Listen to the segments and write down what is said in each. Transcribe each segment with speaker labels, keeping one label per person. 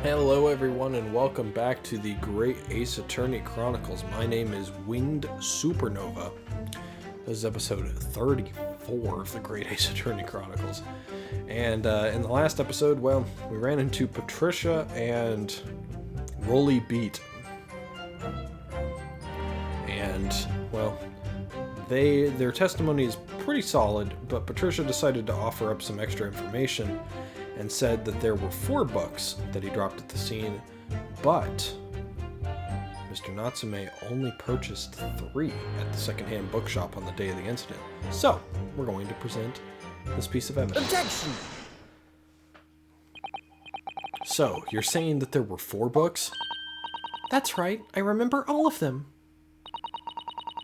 Speaker 1: Hello everyone and welcome back to the Great Ace Attorney Chronicles. My name is Winged Supernova. This is episode 34 of the Great Ace Attorney Chronicles. And in the last episode, well, we ran into Patricia and Rolly Beat. And, well, their testimony is pretty solid, but Patricia decided to offer up some extra information and said that there were 4 books that he dropped at the scene, but Mr. Natsume only purchased 3 at the secondhand bookshop on the day of the incident. So, we're going to present this piece of evidence.
Speaker 2: Objection!
Speaker 1: So, you're saying that there were 4 books?
Speaker 3: That's right, I remember all of them.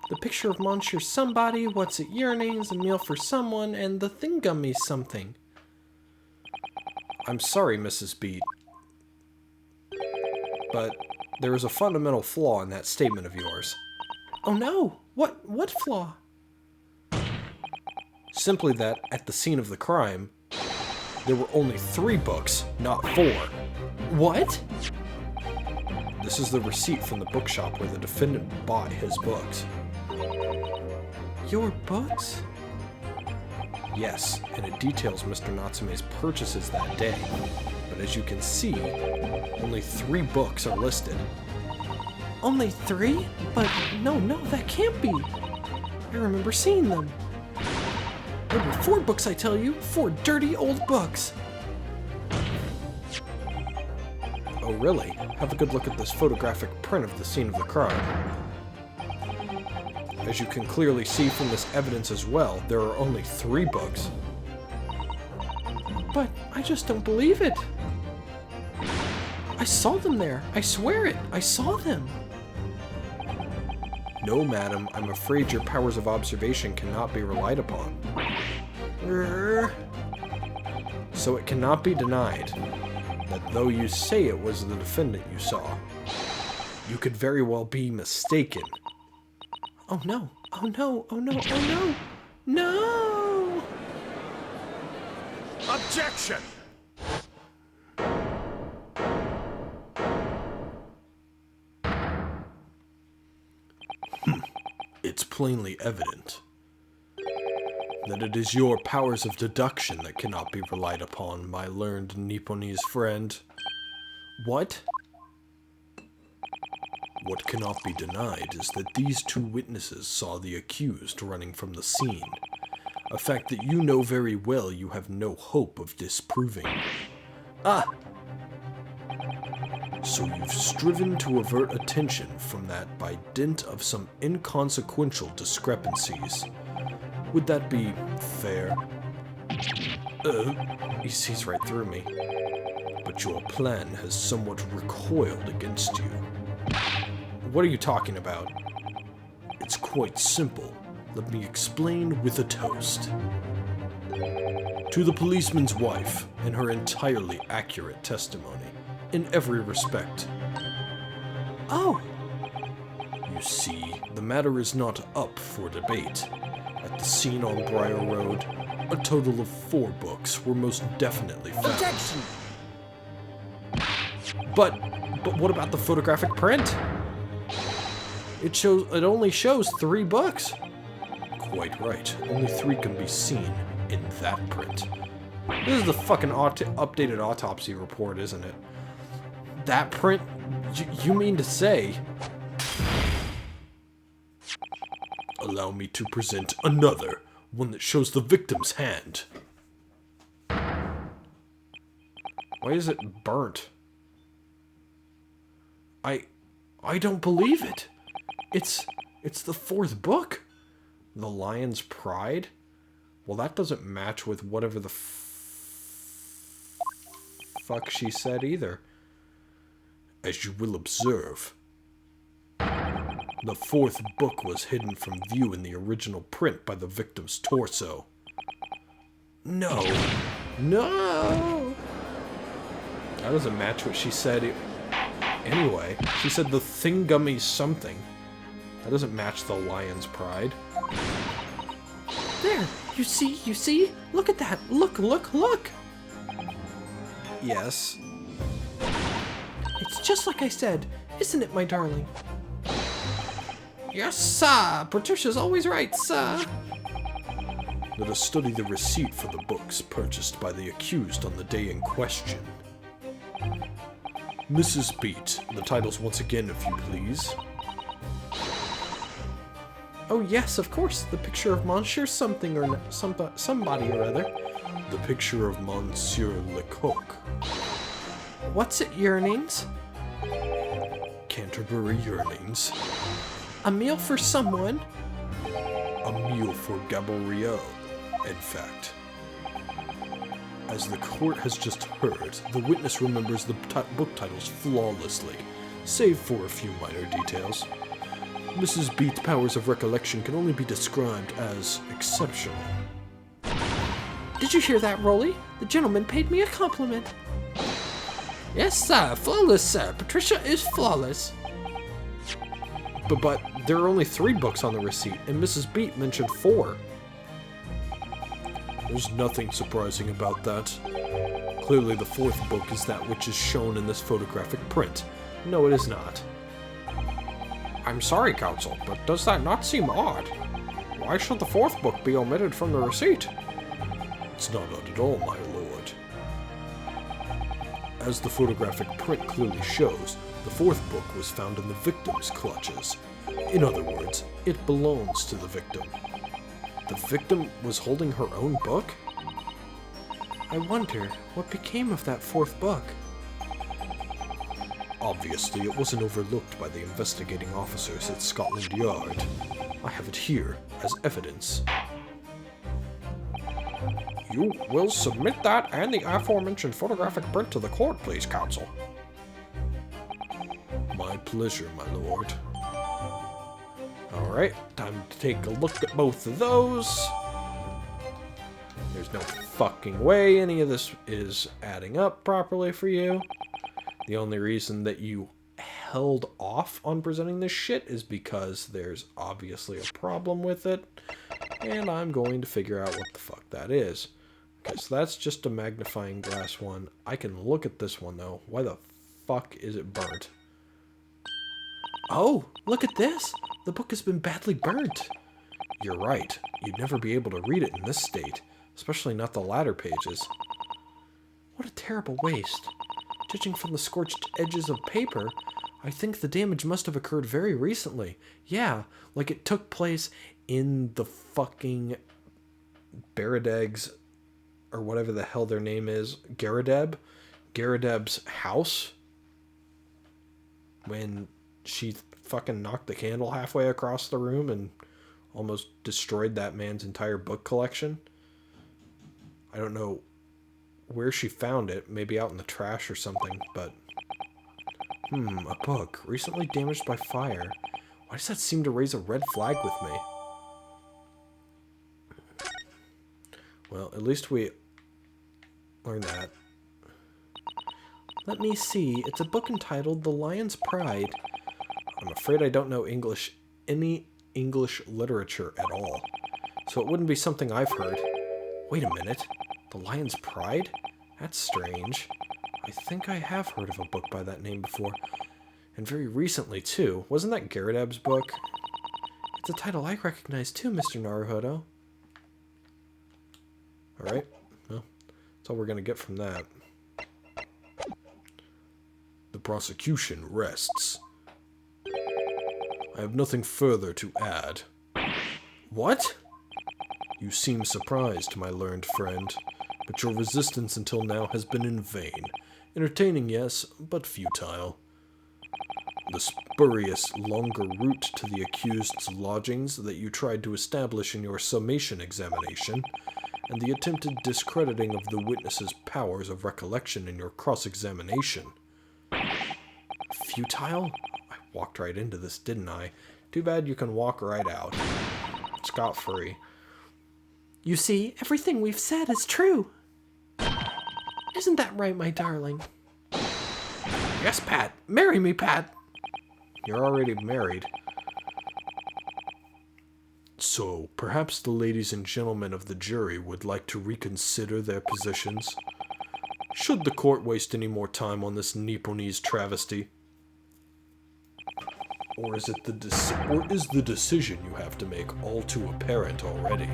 Speaker 3: The picture of Monsieur Somebody, What's It Your Name's, A Meal for Someone, and the Thingummy something.
Speaker 1: I'm sorry, Mrs. Beat, but there is a fundamental flaw in that statement of yours.
Speaker 3: Oh no! What flaw?
Speaker 1: Simply that, at the scene of the crime, there were only 3 books, not 4.
Speaker 3: What?
Speaker 1: This is the receipt from the bookshop where the defendant bought his books.
Speaker 3: Your books?
Speaker 1: Yes, and it details Mr. Natsume's purchases that day. But as you can see, only 3 books are listed.
Speaker 3: Only 3? But no, that can't be. I remember seeing them. There were 4 books, I tell you. 4 dirty old books.
Speaker 1: Oh really? Have a good look at this photographic print of the scene of the crime. As you can clearly see from this evidence as well, there are only 3 books.
Speaker 3: But I just don't believe it. I saw them there. I swear it. I saw them.
Speaker 1: No, madam, I'm afraid your powers of observation cannot be relied upon. So it cannot be denied that though you say it was the defendant you saw, you could very well be mistaken.
Speaker 3: Oh no, oh no, oh no, oh no, no!
Speaker 2: Objection!
Speaker 1: It's plainly evident that it is your powers of deduction that cannot be relied upon, my learned Nipponese friend.
Speaker 3: What?
Speaker 1: What cannot be denied is that these 2 witnesses saw the accused running from the scene, a fact that you know very well you have no hope of disproving.
Speaker 3: Ah!
Speaker 1: So you've striven to avert attention from that by dint of some inconsequential discrepancies. Would that be fair? He sees right through me. But your plan has somewhat recoiled against you. What are you talking about? It's quite simple. Let me explain with a toast. To the policeman's wife, in her entirely accurate testimony, in every respect.
Speaker 3: Oh!
Speaker 1: You see, the matter is not up for debate. At the scene on Briar Road, a total of 4 books were most definitely found.
Speaker 2: Objection!
Speaker 1: But what about the photographic print? It only shows 3 books. Quite right. Only 3 can be seen in that print. This is the fucking updated autopsy report, isn't it? That print? You mean to say? Allow me to present another, one that shows the victim's hand. Why is it burnt? I don't believe it. It's the 4th book. The Lion's Pride? Well, that doesn't match with whatever the fuck she said either. As you will observe, the 4th book was hidden from view in the original print by the victim's torso. No. That doesn't match what she said. Anyway, she said the Thingummy something. That doesn't match the Lion's Pride.
Speaker 3: There! You see? Look at that! Look!
Speaker 1: Yes.
Speaker 3: It's just like I said, isn't it, my darling? Yes, sir. Patricia's always right, sir.
Speaker 1: Let us study the receipt for the books purchased by the accused on the day in question. Mrs. Beat, the titles once again, if you please.
Speaker 3: Oh yes, of course. The picture of Monsieur something or somebody or other.
Speaker 1: The picture of Monsieur Lecoq.
Speaker 3: What's it, yearnings?
Speaker 1: Canterbury Yearnings.
Speaker 3: A meal for someone.
Speaker 1: A meal for Gaboriel, in fact. As the court has just heard, the witness remembers the book titles flawlessly, save for a few minor details. Mrs. Beat's powers of recollection can only be described as exceptional.
Speaker 3: Did you hear that, Rolly? The gentleman paid me a compliment. Yes, sir. Flawless, sir. Patricia is flawless.
Speaker 1: But there are only 3 books on the receipt, and Mrs. Beat mentioned 4. There's nothing surprising about that. Clearly the 4th book is that which is shown in this photographic print. No, it is not. I'm sorry, counsel, but does that not seem odd? Why should the 4th book be omitted from the receipt? It's not odd at all, my lord. As the photographic print clearly shows, the 4th book was found in the victim's clutches. In other words, it belongs to the victim. The victim was holding her own book?
Speaker 3: I wonder what became of that 4th book.
Speaker 1: Obviously, it wasn't overlooked by the investigating officers at Scotland Yard. I have it here as evidence. You will submit that and the aforementioned photographic print to the court, please, counsel. My pleasure, my lord. Alright, time to take a look at both of those. There's no fucking way any of this is adding up properly for you. The only reason that you held off on presenting this shit is because there's obviously a problem with it. And I'm going to figure out what the fuck that is. Okay, so that's just a magnifying glass one. I can look at this one, though. Why the fuck is it burnt?
Speaker 3: Oh, look at this. The book has been badly burnt.
Speaker 1: You're right. You'd never be able to read it in this state. Especially not the latter pages.
Speaker 3: What a terrible waste. Judging from the scorched edges of paper, I think the damage must have occurred very recently. Yeah, like it took place
Speaker 1: In the fucking Baradeg's, or whatever the hell their name is, Garadeb's house, when she fucking knocked the candle halfway across the room and almost destroyed that man's entire book collection. I don't know where she found it, maybe out in the trash or something, but a book recently damaged by fire. Why does that seem to raise a red flag with me? Well, at least we learned that.
Speaker 3: Let me see. It's a book entitled The Lion's Pride.
Speaker 1: I'm afraid I don't know any English literature at all, so it wouldn't be something I've heard. Wait a minute. The Lion's Pride? That's strange. I think I have heard of a book by that name before. And very recently, too. Wasn't that Garadeb's book?
Speaker 3: It's a title I recognize too, Mr. Naruhodo.
Speaker 1: Alright. Well, that's all we're going to get from that. The prosecution rests. I have nothing further to add.
Speaker 3: What?
Speaker 1: You seem surprised, my learned friend, but your resistance until now has been in vain. Entertaining, yes, but futile. The spurious, longer route to the accused's lodgings that you tried to establish in your summation examination, and the attempted discrediting of the witness's powers of recollection in your cross-examination. Futile? I walked right into this, didn't I? Too bad you can walk right out. Scot-free.
Speaker 3: You see, everything we've said is true. Isn't that right, my darling?
Speaker 1: Yes, Pat. Marry me, Pat. You're already married. So, perhaps the ladies and gentlemen of the jury would like to reconsider their positions. Should the court waste any more time on this Nipponese travesty? Or is it the decision you have to make all too apparent already?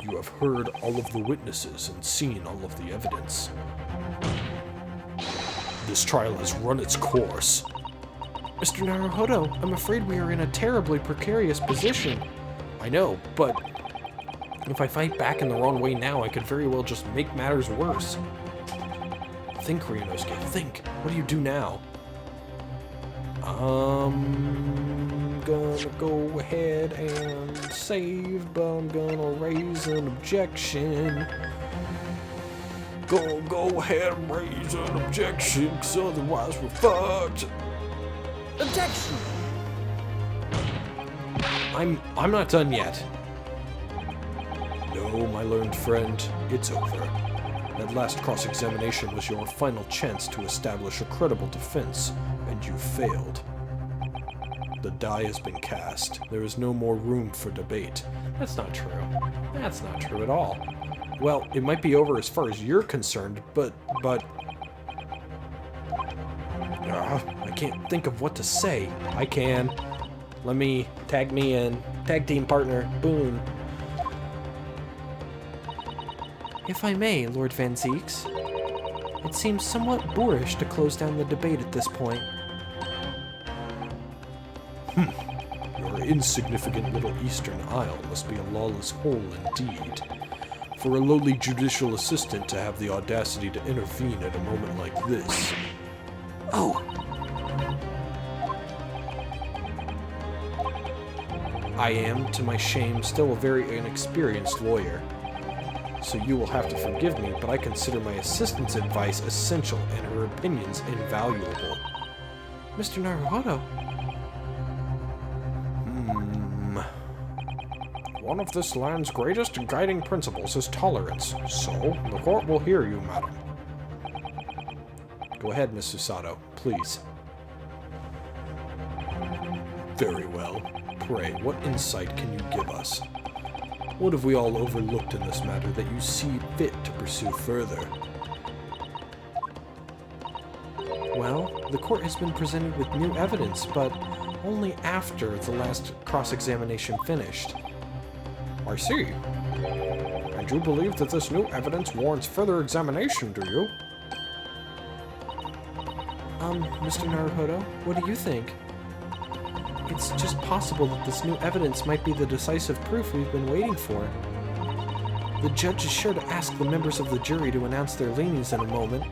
Speaker 1: You have heard all of the witnesses and seen all of the evidence. This trial has run its course.
Speaker 3: Mr. Naruhodo, I'm afraid we are in a terribly precarious position.
Speaker 1: I know, but if I fight back in the wrong way now, I could very well just make matters worse. Think, Ryunosuke, think. What do you do now? I'm gonna go ahead and save, but I'm gonna raise an objection. Gonna go ahead and raise an objection, cause otherwise we're fucked.
Speaker 3: Objection!
Speaker 1: I'm not done yet. No, my learned friend, it's over. That last cross-examination was your final chance to establish a credible defense, and you failed. The die has been cast. There is no more room for debate. That's not true. That's not true at all. Well, it might be over as far as you're concerned, but... I can't think of what to say. I can. Tag me in. Tag team partner. Boom.
Speaker 3: If I may, Lord Van Zeeks, it seems somewhat boorish to close down the debate at this point.
Speaker 1: Your insignificant little eastern isle must be a lawless hole indeed. For a lowly judicial assistant to have the audacity to intervene at a moment like this.
Speaker 3: Oh!
Speaker 1: I am, to my shame, still a very inexperienced lawyer. So you will have to forgive me, but I consider my assistant's advice essential and her opinions invaluable.
Speaker 3: Mr. Naruhodo.
Speaker 1: One of this land's greatest guiding principles is tolerance, so the court will hear you, madam. Go ahead, Miss Susato, please. Very well. Pray, what insight can you give us? What have we all overlooked in this matter that you see fit to pursue further?
Speaker 3: Well, the court has been presented with new evidence, but only after the last cross-examination finished.
Speaker 1: I see. And you believe that this new evidence warrants further examination, do you?
Speaker 3: Mr. Naruhodo, what do you think? It's just possible that this new evidence might be the decisive proof we've been waiting for. The judge is sure to ask the members of the jury to announce their leanings in a moment.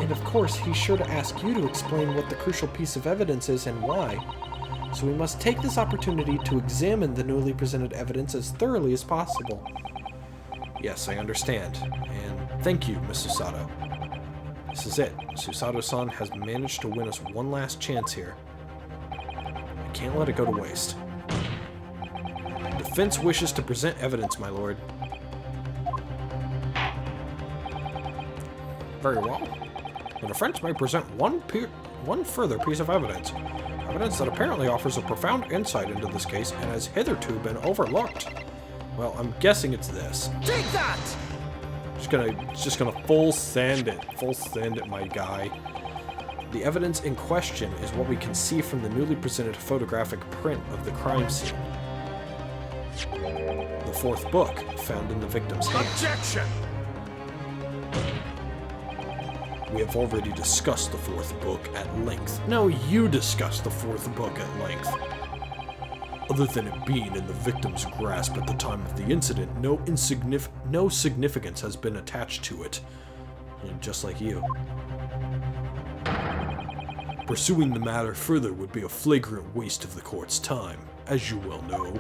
Speaker 3: And of course, he's sure to ask you to explain what the crucial piece of evidence is and why. So we must take this opportunity to examine the newly presented evidence as thoroughly as possible.
Speaker 1: Yes, I understand. And thank you, Miss Susato. This is it. Susato-san has managed to win us one last chance here. I can't let it go to waste. Defense wishes to present evidence, my lord. Very well. The defense may present one further piece of evidence. Evidence that apparently offers a profound insight into this case and has hitherto been overlooked. Well, I'm guessing it's this.
Speaker 3: Take that!
Speaker 1: Just gonna full send it, my guy. The evidence in question is what we can see from the newly presented photographic print of the crime scene. The fourth book found in the victim's hand.
Speaker 2: Objection!
Speaker 1: We have already discussed the fourth book at length. Now you discuss the fourth book at length. Other than it being in the victim's grasp at the time of the incident, no significance has been attached to it. Just like you. Pursuing the matter further would be a flagrant waste of the court's time, as you well know.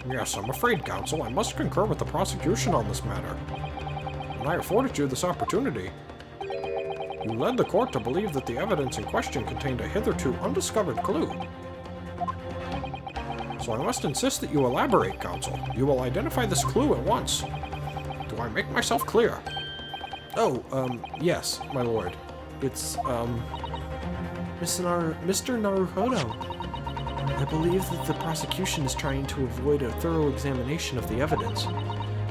Speaker 1: Yes, I'm afraid, counsel, I must concur with the prosecution on this matter. And I afforded you this opportunity. You led the court to believe that the evidence in question contained a hitherto undiscovered clue. So I must insist that you elaborate, counsel. You will identify this clue at once. Do I make myself clear? Oh, yes, my lord. It's,
Speaker 3: Mr. Naruhodo. I believe that the prosecution is trying to avoid a thorough examination of the evidence,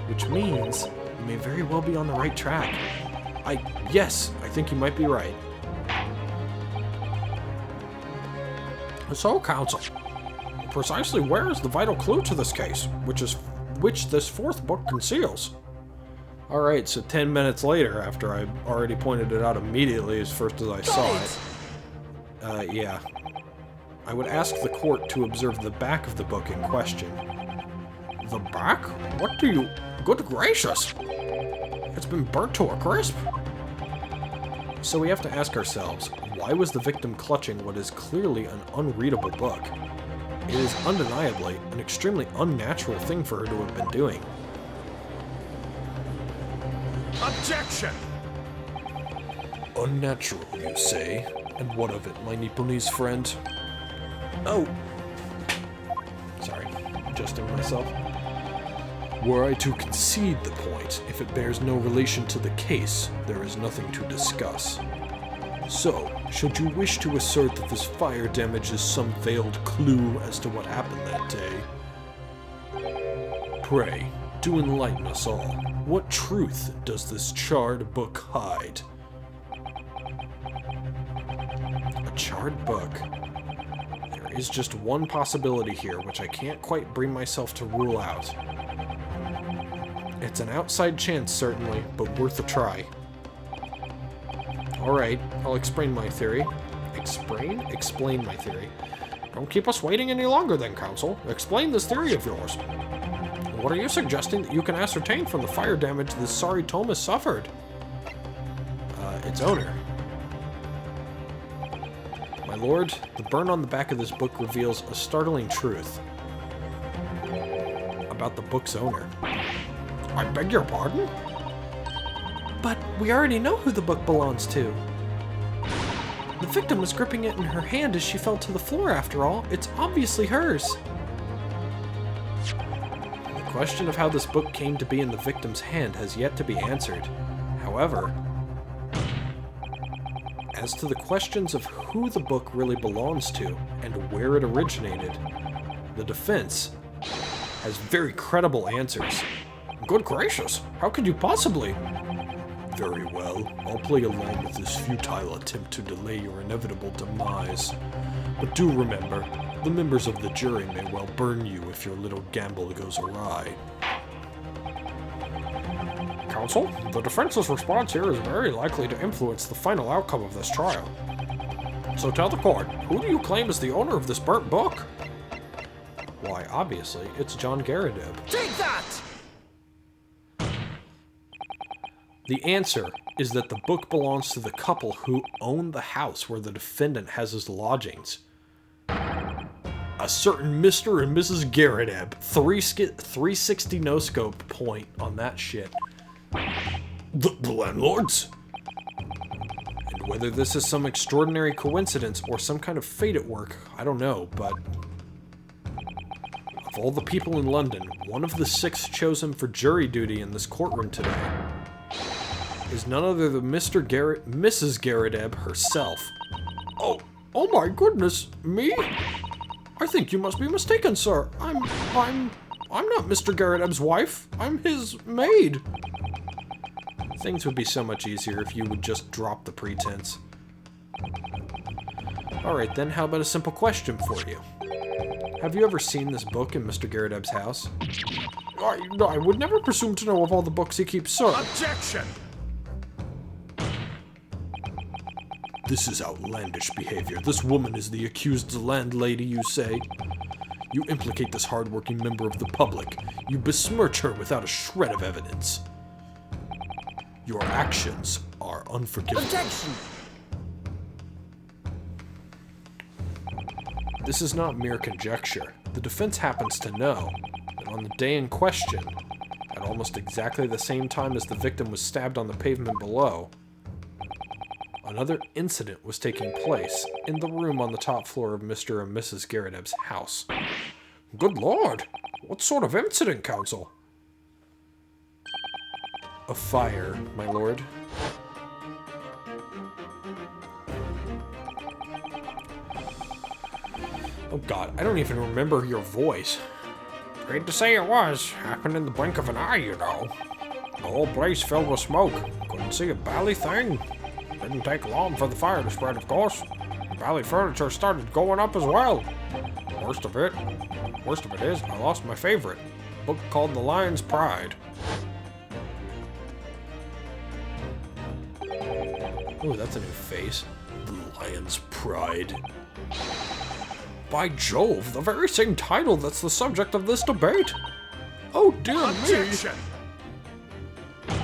Speaker 3: which means you may very well be on the right track.
Speaker 1: Yes, I think you might be right. So, counsel, precisely where is the vital clue to this case, which this fourth book conceals? Alright, so 10 minutes later, after I already pointed it out immediately as first as I saw it. Yeah. I would ask the court to observe the back of the book in question. The back? What do you... Good gracious! It's been burnt to a crisp! So we have to ask ourselves, why was the victim clutching what is clearly an unreadable book? It is undeniably an extremely unnatural thing for her to have been doing.
Speaker 2: Objection!
Speaker 1: Unnatural, you say? And what of it, my Nipponese friend? Oh! Sorry, adjusting myself. Were I to concede the point, if it bears no relation to the case, there is nothing to discuss. So, should you wish to assert that this fire damage is some veiled clue as to what happened that day? Pray, do enlighten us all. What truth does this charred book hide? A charred book. There is just one possibility here, which I can't quite bring myself to rule out. It's an outside chance, certainly, but worth a try. Alright, I'll explain my theory. Explain my theory. Don't keep us waiting any longer then, counsel. Explain this theory of yours. What are you suggesting that you can ascertain from the fire damage this sorry tome has suffered? Its owner. My lord, the burn on the back of this book reveals a startling truth about the book's owner. I beg your pardon?
Speaker 3: But we already know who the book belongs to. The victim was gripping it in her hand as she fell to the floor after all. It's obviously hers.
Speaker 1: The question of how this book came to be in the victim's hand has yet to be answered. However, as to the questions of who the book really belongs to and where it originated, the defense has very credible answers. Good gracious, how could you possibly? Very well, I'll play along with this futile attempt to delay your inevitable demise. But do remember, the members of the jury may well burn you if your little gamble goes awry. Counsel, the defense's response here is very likely to influence the final outcome of this trial. So tell the court, who do you claim is the owner of this burnt book? Why, obviously, it's John Garadib.
Speaker 2: Take that!
Speaker 1: The answer is that the book belongs to the couple who own the house where the defendant has his lodgings. A certain Mr. and Mrs. Garadib. 360 no-scope point on that shit. The landlords? And whether this is some extraordinary coincidence or some kind of fate at work, I don't know, but... Of all the people in London, one of the 6 chosen for jury duty in this courtroom today is none other than Mrs. Garadib herself. Oh my goodness, me? I think you must be mistaken, sir. I'm not Mr. Garadib's wife. I'm his maid. Things would be so much easier if you would just drop the pretense. Alright then, how about a simple question for you? Have you ever seen this book in Mr. Garadib's house? I would never presume to know of all the books he keeps, sir.
Speaker 2: Objection!
Speaker 1: This is outlandish behavior. This woman is the accused landlady, you say? You implicate this hard-working member of the public. You besmirch her without a shred of evidence. Your actions are unforgivable.
Speaker 2: Objection!
Speaker 1: This is not mere conjecture. The defense happens to know that on the day in question, at almost exactly the same time as the victim was stabbed on the pavement below, another incident was taking place in the room on the top floor of Mr. and Mrs. Garadib's house. Good lord! What sort of incident, counsel? A fire, my lord. Oh god, I don't even remember your voice.
Speaker 2: Great to say it was. Happened in the blink of an eye, you know. The whole place filled with smoke. Couldn't see a bally thing. Didn't take long for the fire to spread, of course. The bally furniture started going up as well. Worst of it is, I lost my favorite. A book called The Lion's Pride.
Speaker 1: Ooh, that's a new face.
Speaker 2: The Lion's Pride. By Jove, the very same title that's the subject of this debate. Oh dear
Speaker 4: Objection!
Speaker 2: me.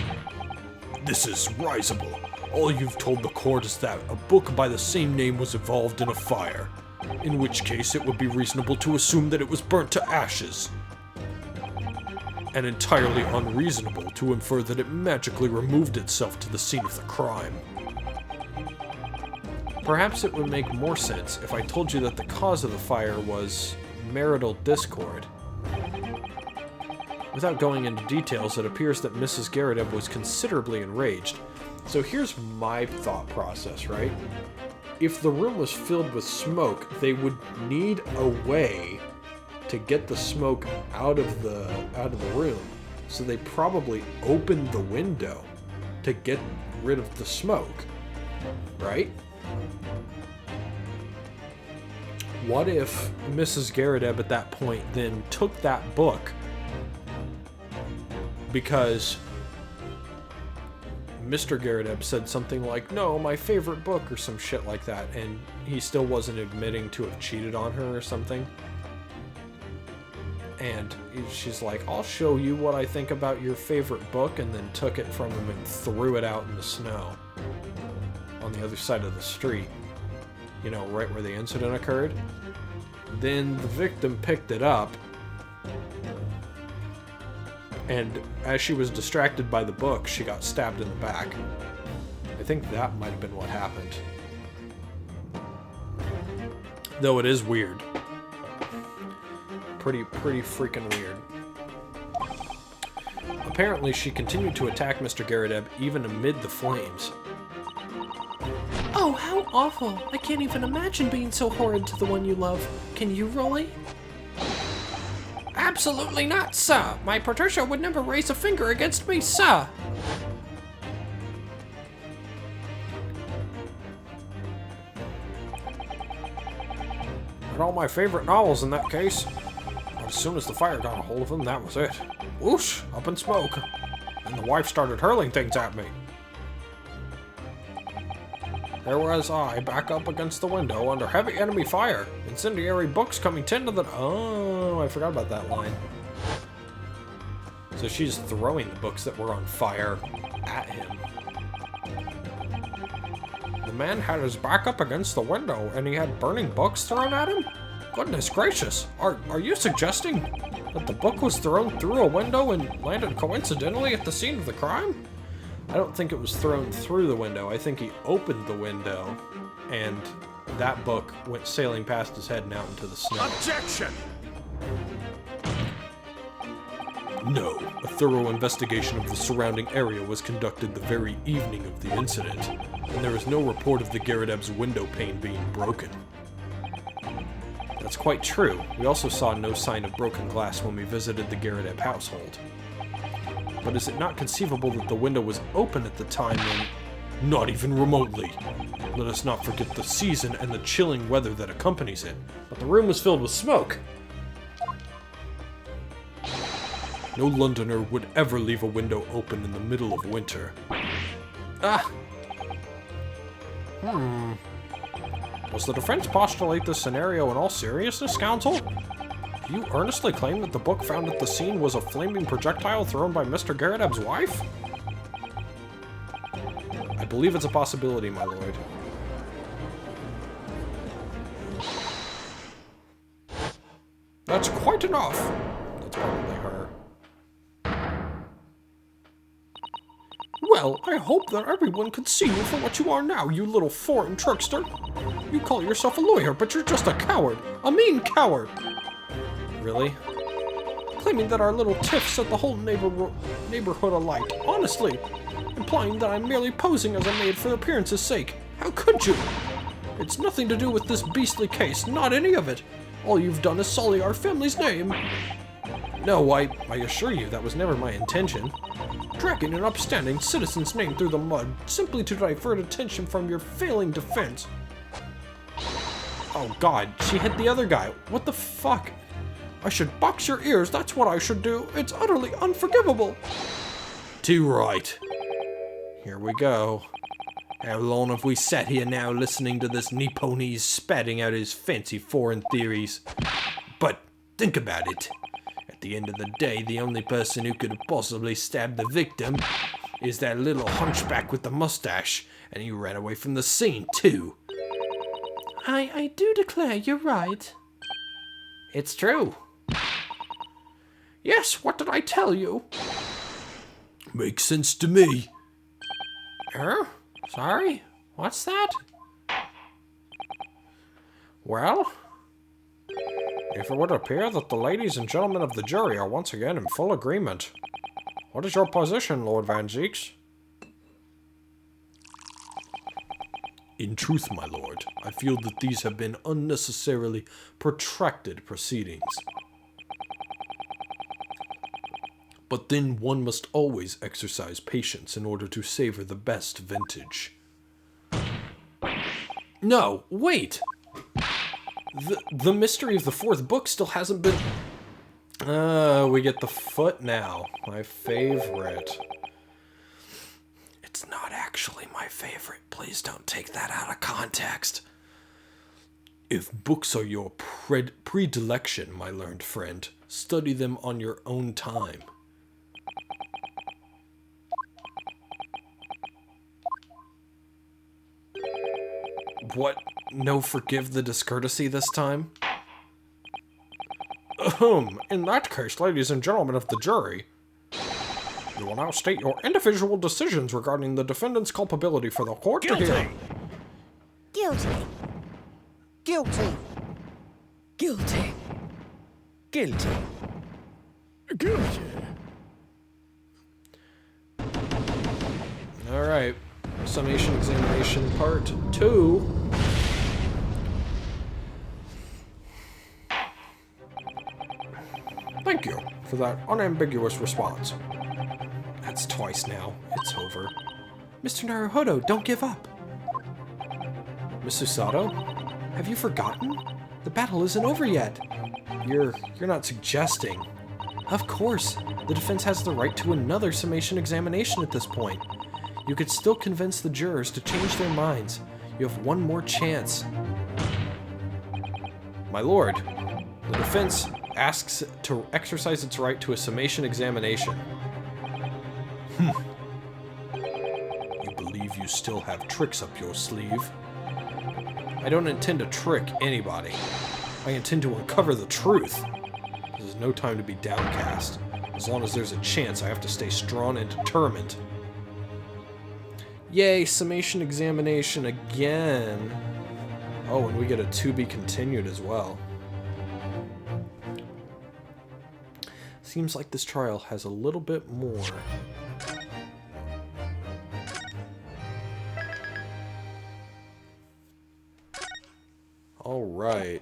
Speaker 2: This is risible. All you've told the court is that a book by the same name was involved in a fire. In which case it would be reasonable to assume that it was burnt to ashes. And entirely unreasonable to infer that it magically removed itself to the scene of the crime.
Speaker 1: Perhaps it would make more sense if I told you that the cause of the fire was marital discord. Without going into details, it appears that Mrs. Garrideb was considerably enraged. So here's my thought process, right? If the room was filled with smoke, they would need a way to get the smoke out of the room. So they probably opened the window to get rid of the smoke, right? What if Mrs. Garrideb at that point then took that book because Mr. Garrideb said something like, no, my favorite book, or some shit like that, and he still wasn't admitting to have cheated on her or something? And she's like, I'll show you what I think about your favorite book, and then took it from him and threw it out in the snow on the other side of the street. You know, right where the incident occurred. Then the victim picked it up, and as she was distracted by the book, she got stabbed in the back. I think that might have been what happened. Though it is weird. Pretty freaking weird. Apparently, she continued to attack Mr. Garrideb even amid the flames.
Speaker 3: Oh, how awful. I can't even imagine being so horrid to the one you love. Can you, Rolly?
Speaker 4: Absolutely not, sir. My Patricia would never raise a finger against me, sir.
Speaker 2: Read all my favorite novels in that case. But as soon as the fire got a hold of them, that was it. Whoosh, up in smoke. And the wife started hurling things at me. There was I, back up against the window, under heavy enemy fire. Incendiary books coming 10 to the... Oh, I forgot about that line. So she's throwing the books that were on fire at him. The man had his back up against the window, and he had burning books thrown at him? Goodness gracious, are you suggesting that the book was thrown through a window and landed coincidentally at the scene of the crime?
Speaker 1: I don't think it was thrown through the window. I think he opened the window, and that book went sailing past his head and out into the snow.
Speaker 4: Objection!
Speaker 2: No, a thorough investigation of the surrounding area was conducted the very evening of the incident, and there is no report of the Garrideb's window pane being broken.
Speaker 1: That's quite true. We also saw no sign of broken glass when we visited the Garrideb household. But is it not conceivable that the window was open at the time when...
Speaker 2: Not even remotely. Let us not forget the season and the chilling weather that accompanies it.
Speaker 1: But the room was filled with smoke.
Speaker 2: No Londoner would ever leave a window open in the middle of winter.
Speaker 1: Ah! Was the defense postulate this scenario in all seriousness, counsel? Do you earnestly claim that the book found at the scene was a flaming projectile thrown by Mr. Garrideb's wife? I believe it's a possibility, my lord.
Speaker 2: That's quite enough.
Speaker 1: That's probably her.
Speaker 2: Well, I hope that everyone can see you for what you are now, you little foreign trickster. You call yourself a lawyer, but you're just a coward. A mean coward.
Speaker 1: Really?
Speaker 2: Claiming that our little tiff set the whole neighborhood alight. Honestly. Implying that I'm merely posing as a maid for appearance's sake. How could you? It's nothing to do with this beastly case, not any of it. All you've done is sully our family's name.
Speaker 1: No, I assure you that was never my intention.
Speaker 2: Dragging an upstanding citizen's name through the mud simply to divert attention from your failing defense.
Speaker 1: Oh god, she hit the other guy. What the fuck?
Speaker 2: I should box your ears, that's what I should do. It's utterly unforgivable.
Speaker 1: Too right. Here we go. How long have we sat here now listening to this Nipponese spatting out his fancy foreign theories? But think about it. At the end of the day, the only person who could have possibly stabbed the victim is that little hunchback with the mustache, and he ran away from the scene, too.
Speaker 3: I do declare you're right.
Speaker 1: It's true.
Speaker 2: Yes, what did I tell you?
Speaker 1: Makes sense to me.
Speaker 4: Sorry? What's that?
Speaker 1: Well, if it would appear that the ladies and gentlemen of the jury are once again in full agreement, what is your position, Lord Van Zeeks? In truth, my lord, I feel that these have been unnecessarily protracted proceedings. But then one must always exercise patience in order to savor the best vintage. No, wait! The mystery of the fourth book still hasn't been... we get the foot now. My favorite. It's not actually my favorite. Please don't take that out of context. If books are your predilection, my learned friend, study them on your own time. What? No forgive the discourtesy this time?
Speaker 2: In that case, ladies and gentlemen of the jury, you will now state your individual decisions regarding the defendant's culpability for the court to hear.
Speaker 5: Guilty. Guilty. Guilty. Guilty.
Speaker 2: Guilty.
Speaker 1: Alright. Summation examination part 2.
Speaker 2: Thank you for that unambiguous response.
Speaker 1: That's twice now. It's over.
Speaker 3: Mr. Naruhodo, don't give up.
Speaker 1: Miss Usato?
Speaker 3: Have you forgotten? The battle isn't over yet.
Speaker 1: You're not suggesting.
Speaker 3: Of course. The defense has the right to another summation examination at this point. You could still convince the jurors to change their minds. You have one more chance.
Speaker 1: My lord, the defense asks to exercise its right to a summation examination. You believe you still have tricks up your sleeve? I don't intend to trick anybody. I intend to uncover the truth. This is no time to be downcast. As long as there's a chance, I have to stay strong and determined. Yay, summation examination again. Oh, and we get a to be continued as well. Seems like this trial has a little bit more. All right.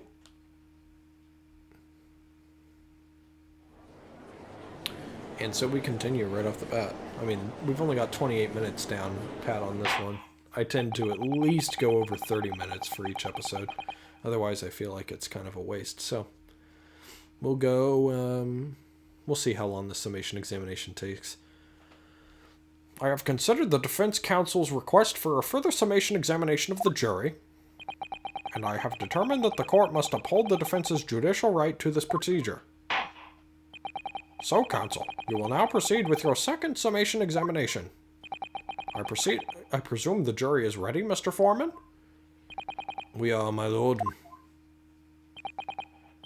Speaker 1: And so we continue right off the bat. I mean, we've only got 28 minutes down pat on this one. I tend to at least go over 30 minutes for each episode. Otherwise, I feel like it's kind of a waste. So, we'll go, we'll see how long the summation examination takes.
Speaker 2: I have considered the defense counsel's request for a further summation examination of the jury, and I have determined that the court must uphold the defense's judicial right to this procedure. So, counsel, you will now proceed with your second summation examination. I presume the jury is ready, Mr. Foreman?
Speaker 1: We are, my lord.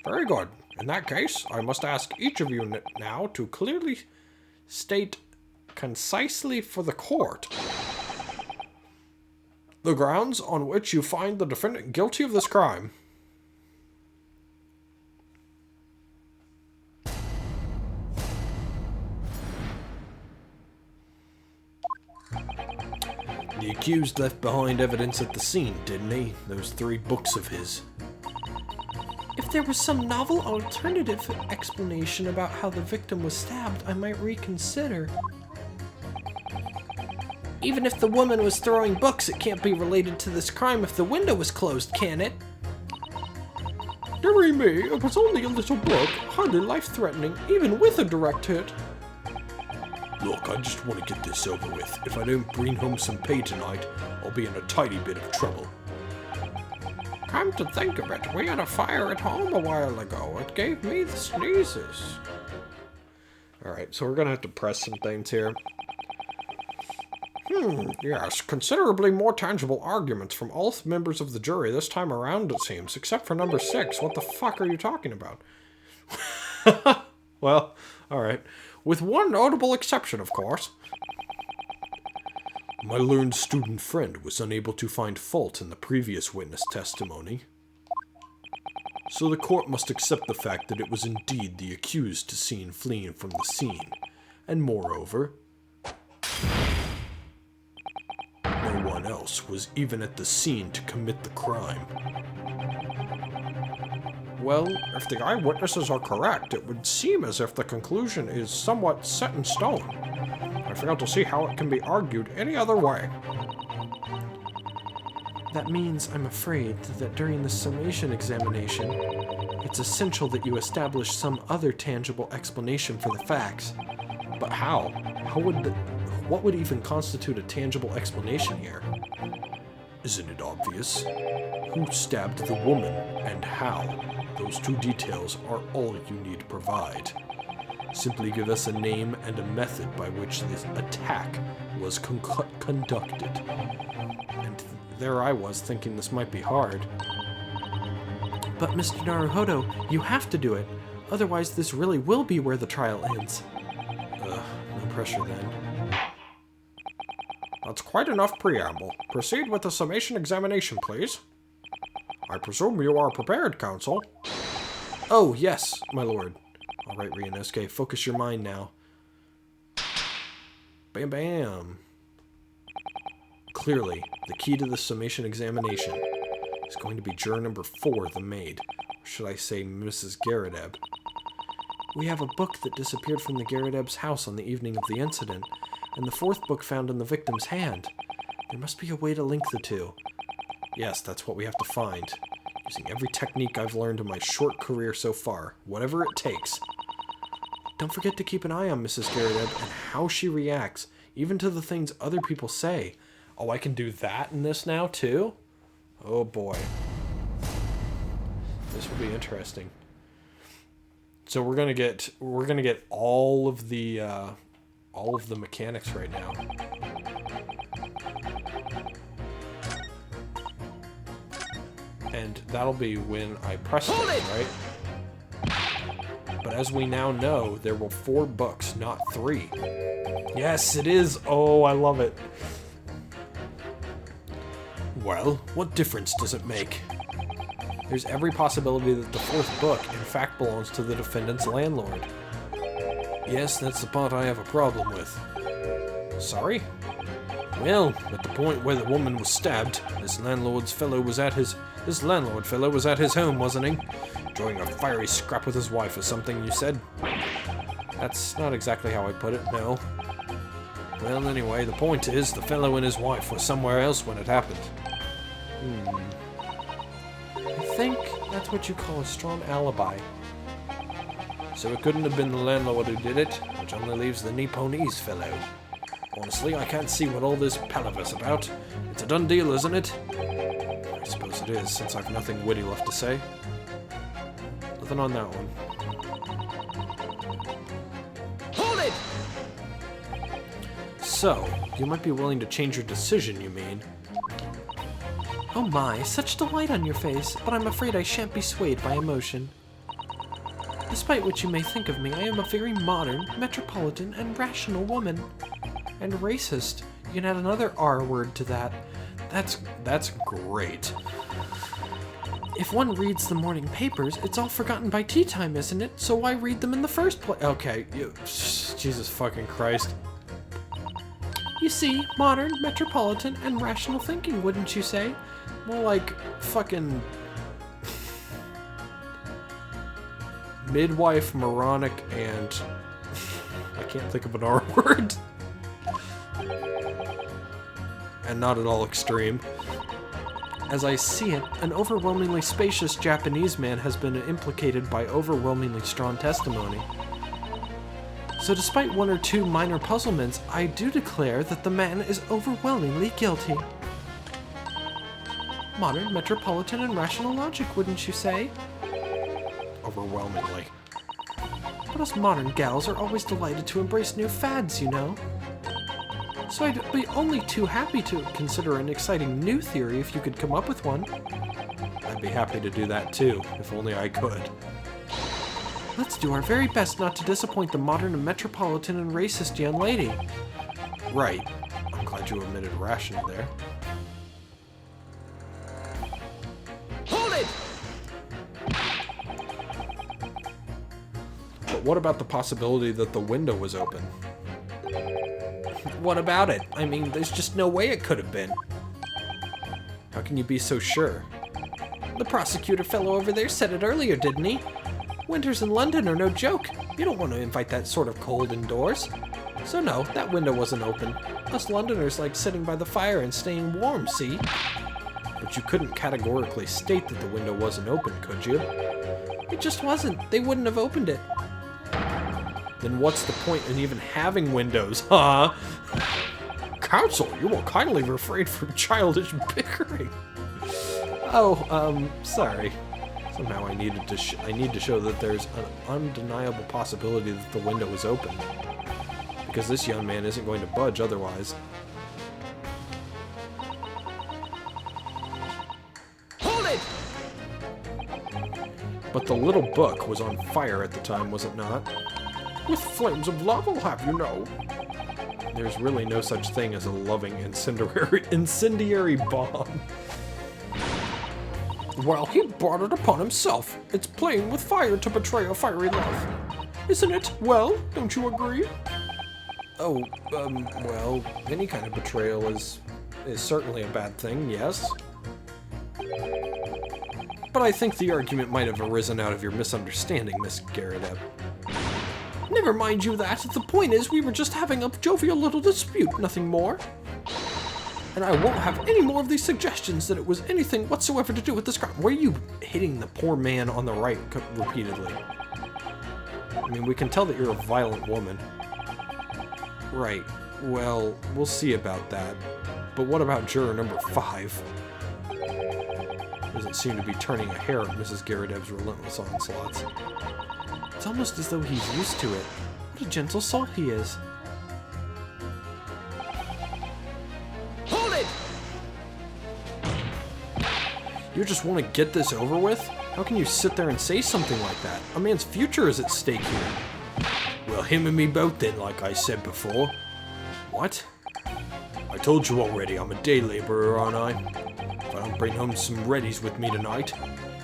Speaker 2: Very good. In that case, I must ask each of you now to clearly state concisely for the court the grounds on which you find the defendant guilty of this crime.
Speaker 1: The accused left behind evidence at the scene, didn't he? Those 3 books of his.
Speaker 3: If there was some novel alternative explanation about how the victim was stabbed, I might reconsider. Even if the woman was throwing books, it can't be related to this crime if the window was closed, can it?
Speaker 1: Dearie me, it was only a little book, hardly life-threatening, even with a direct hit.
Speaker 2: Look, I just want to get this over with. If I don't bring home some pay tonight, I'll be in a tiny bit of trouble.
Speaker 4: Come to think of it, we had a fire at home a while ago. It gave me the sneezes.
Speaker 1: Alright, so we're gonna have to press some things here.
Speaker 4: Yes, considerably more tangible arguments from all members of the jury this time around, it seems, except for number 6. What the fuck are you talking about?
Speaker 1: Well, alright.
Speaker 4: With one notable exception, of course.
Speaker 2: My learned student friend was unable to find fault in the previous witness testimony. So the court must accept the fact that it was indeed the accused seen fleeing from the scene. And moreover, no one else was even at the scene to commit the crime.
Speaker 4: Well, if the eyewitnesses are correct, it would seem as if the conclusion is somewhat set in stone. I fail to see how it can be argued any other way.
Speaker 3: That means, I'm afraid, that during the summation examination, it's essential that you establish some other tangible explanation for the facts.
Speaker 1: But how? What would even constitute a tangible explanation here?
Speaker 2: Isn't it obvious? Who stabbed the woman and how? Those two details are all you need to provide. Simply give us a name and a method by which this attack was conducted.
Speaker 1: And there I was thinking this might be hard.
Speaker 3: But Mr. Naruhodo, you have to do it. Otherwise, this really will be where the trial ends.
Speaker 1: No pressure then.
Speaker 4: That's quite enough preamble. Proceed with the summation examination, please. I presume you are prepared, counsel.
Speaker 1: Oh, yes, my lord. All right, Ryunosuke, focus your mind now. Bam, bam. Clearly, the key to the summation examination is going to be juror number 4, the maid. Or should I say Mrs. Garrideb? We have a book that disappeared from the Garrideb's house on the evening of the incident, and the 4th book found in the victim's hand. There must be a way to link the two. Yes, that's what we have to find. Using every technique I've learned in my short career so far, whatever it takes. Don't forget to keep an eye on Mrs. Garrideb and how she reacts, even to the things other people say. Oh, I can do that in this now, too? Oh, boy. This will be interesting. So we're gonna get all of the mechanics right now. And that'll be when I press it, right? But as we now know, there were 4 books, not 3. Yes, it is. Oh, I love it.
Speaker 2: Well, what difference does it make?
Speaker 1: There's every possibility that the 4th book, in fact, belongs to the defendant's landlord.
Speaker 2: Yes, that's the part I have a problem with.
Speaker 1: Sorry?
Speaker 2: Well, at the point where the woman was stabbed, this landlord fellow was at his home, wasn't he? Enjoying a fiery scrap with his wife or something, you said?
Speaker 1: That's not exactly how I put it, no.
Speaker 2: Well, anyway, the point is, the fellow and his wife were somewhere else when it happened.
Speaker 1: I think that's what you call a strong alibi.
Speaker 2: So it couldn't have been the landlord who did it, which only leaves the Nipponese fellow. Honestly, I can't see what all this palaver's about. It's a done deal, isn't it?
Speaker 1: I suppose it is, since I've nothing witty left to say. Nothing on that one.
Speaker 5: Hold it!
Speaker 1: So, you might be willing to change your decision, you mean?
Speaker 3: Oh my, such delight on your face, but I'm afraid I shan't be swayed by emotion. Despite what you may think of me, I am a very modern, metropolitan, and rational woman. And racist. You can add another R word to that.
Speaker 1: That's great.
Speaker 3: If one reads the morning papers, it's all forgotten by tea time, isn't it? So why read them in the first place?
Speaker 1: Okay, Jesus fucking Christ.
Speaker 3: You see, modern, metropolitan, and rational thinking, wouldn't you say?
Speaker 1: More like fucking... midwife, moronic, and I can't think of an R word. And not at all extreme.
Speaker 3: As I see it, an overwhelmingly spacious Japanese man has been implicated by overwhelmingly strong testimony. So despite one or two minor puzzlements, I do declare that the man is overwhelmingly guilty. Modern, metropolitan, and rational logic, wouldn't you say?
Speaker 1: Overwhelmingly.
Speaker 3: But us modern gals are always delighted to embrace new fads, you know. So I'd be only too happy to consider an exciting new theory if you could come up with one.
Speaker 1: I'd be happy to do that too, if only I could.
Speaker 3: Let's do our very best not to disappoint the modern and metropolitan and racist young lady.
Speaker 1: Right. I'm glad you omitted rational there.
Speaker 5: Hold it!
Speaker 1: But what about the possibility that the window was open?
Speaker 3: What about it? I mean, there's just no way it could have been.
Speaker 1: How can you be so sure?
Speaker 3: The prosecutor fellow over there said it earlier, didn't he? Winters in London are no joke. You don't want to invite that sort of cold indoors. So no, that window wasn't open. Us Londoners like sitting by the fire and staying warm, see?
Speaker 1: But you couldn't categorically state that the window wasn't open, could you?
Speaker 3: It just wasn't. They wouldn't have opened it.
Speaker 1: Then what's the point in even having windows, huh?
Speaker 4: Counsel, you will kindly refrain from childish bickering.
Speaker 1: Oh, sorry. Somehow I need to show that there's an undeniable possibility that the window is open. Because this young man isn't going to budge otherwise.
Speaker 5: Hold it!
Speaker 1: But the little book was on fire at the time, was it not?
Speaker 4: With flames of love, I'll have you know.
Speaker 1: There's really no such thing as a loving incendiary bomb.
Speaker 4: Well, he brought it upon himself. It's playing with fire to betray a fiery love. Isn't it? Well, don't you agree?
Speaker 1: Oh, well, any kind of betrayal is certainly a bad thing, yes. But I think the argument might have arisen out of your misunderstanding, Miss Garrett.
Speaker 4: Never mind you that. The point is, we were just having a jovial little dispute, nothing more. And I won't have any more of these suggestions that it was anything whatsoever to do with this crime.
Speaker 1: Why are you hitting the poor man on the right repeatedly? I mean, we can tell that you're a violent woman. Right. Well, we'll see about that. But what about juror number 5? Doesn't seem to be turning a hair of Mrs. Garrideb's relentless onslaughts.
Speaker 3: It's almost as though he's used to it. What a gentle soul he is.
Speaker 5: Hold it!
Speaker 1: You just want to get this over with? How can you sit there and say something like that? A man's future is at stake here.
Speaker 2: Well, him and me both then, like I said before.
Speaker 1: What?
Speaker 2: I told you already, I'm a day laborer, aren't I? If I don't bring home some readies with me tonight,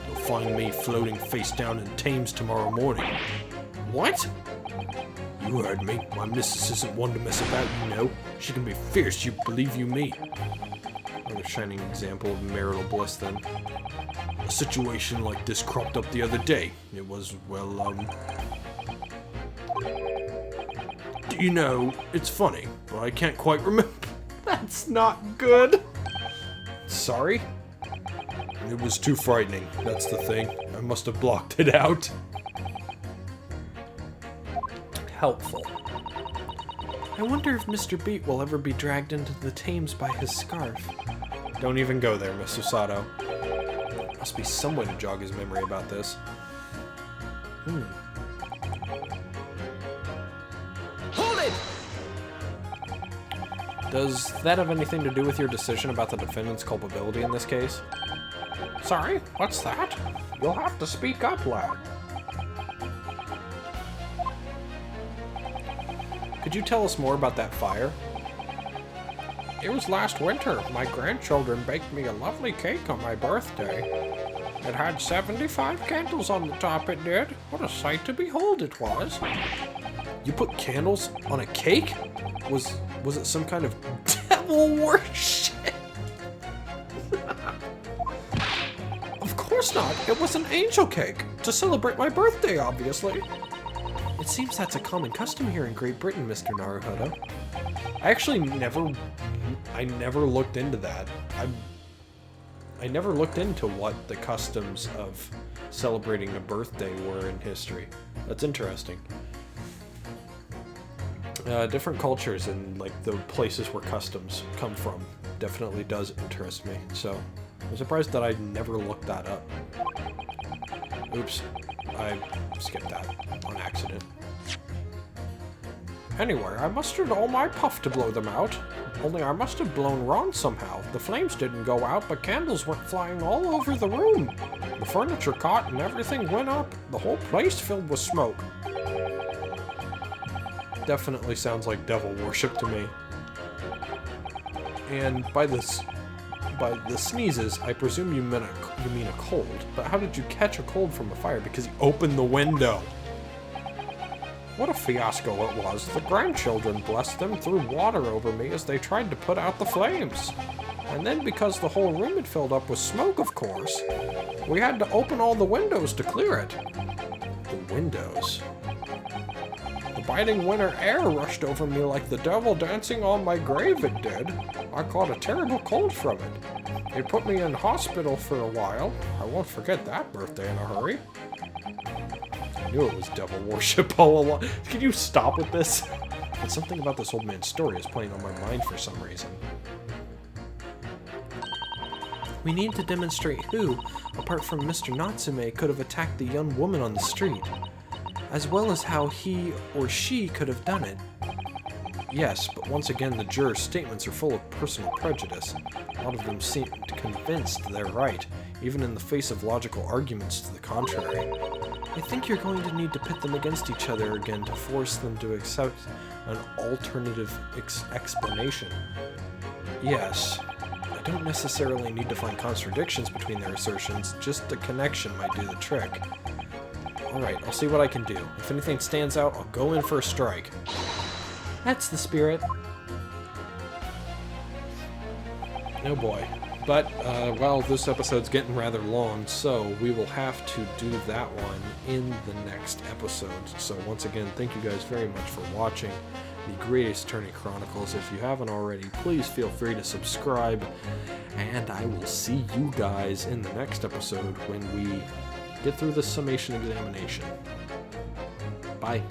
Speaker 2: you'll find me floating face down in Thames tomorrow morning.
Speaker 1: What?
Speaker 2: You heard me. My missus isn't one to mess about, you know. She can be fierce, you believe you me.
Speaker 1: Another shining example of marital bliss, then.
Speaker 2: A situation like this cropped up the other day. It was, well, do you know, it's funny, but I can't quite remember.
Speaker 1: That's not good. Sorry?
Speaker 2: It was too frightening, that's the thing. I must have blocked it out.
Speaker 1: Helpful.
Speaker 3: I wonder if Mr. Beat will ever be dragged into the Thames by his scarf.
Speaker 1: Don't even go there, Miss Susato. Must be some way to jog his memory about this.
Speaker 5: Hold it!
Speaker 1: Does that have anything to do with your decision about the defendant's culpability in this case?
Speaker 4: Sorry, what's that? You'll have to speak up, lad.
Speaker 1: Could you tell us more about that fire?
Speaker 4: It was last winter. My grandchildren baked me a lovely cake on my birthday. It had 75 candles on the top, it did. What a sight to behold it was.
Speaker 1: You put candles on a cake? Was it some kind of devil worship?
Speaker 4: Of course not. It was an angel cake. To celebrate my birthday, obviously.
Speaker 3: It seems that's a common custom here in Great Britain, Mr. Naruhodo.
Speaker 1: I actually never looked into that. I never looked into what the customs of celebrating a birthday were in history. That's interesting. Different cultures and like the places where customs come from definitely does interest me. So I'm surprised that I never looked that up. Oops, I skipped that on accident.
Speaker 4: Anyway, I mustered all my puff to blow them out. Only I must have blown wrong somehow. The flames didn't go out, but candles went flying all over the room. The furniture caught and everything went up. The whole place filled with smoke.
Speaker 1: Definitely sounds like devil worship to me. And by the sneezes, I presume you mean a cold. But how did you catch a cold from a fire? Because you opened the window.
Speaker 4: What a fiasco it was. The grandchildren, bless them, threw water over me as they tried to put out the flames. And then because the whole room had filled up with smoke, of course, we had to open all the windows to clear it.
Speaker 1: The windows?
Speaker 4: The biting winter air rushed over me like the devil dancing on my grave, it did. I caught a terrible cold from it. It put me in hospital for a while. I won't forget that birthday in a hurry.
Speaker 1: I knew it was devil worship all along. Can you stop with this? But something about this old man's story is playing on my mind for some reason.
Speaker 3: We need to demonstrate who, apart from Mr. Natsume, could have attacked the young woman on the street, as well as how he or she could have done it.
Speaker 1: Yes, but once again, the jurors' statements are full of personal prejudice. A lot of them seem convinced they're right, even in the face of logical arguments to the contrary.
Speaker 3: I think you're going to need to pit them against each other again to force them to accept
Speaker 1: An alternative explanation. Yes, I don't necessarily need to find contradictions between their assertions, just a connection might do the trick. Alright, I'll see what I can do. If anything stands out, I'll go in for a strike.
Speaker 3: That's the spirit.
Speaker 1: Oh boy. But, well, this episode's getting rather long, so we will have to do that one in the next episode. So once again, thank you guys very much for watching the Great Ace Attorney Chronicles. If you haven't already, please feel free to subscribe, and I will see you guys in the next episode when we get through the summation examination. Bye.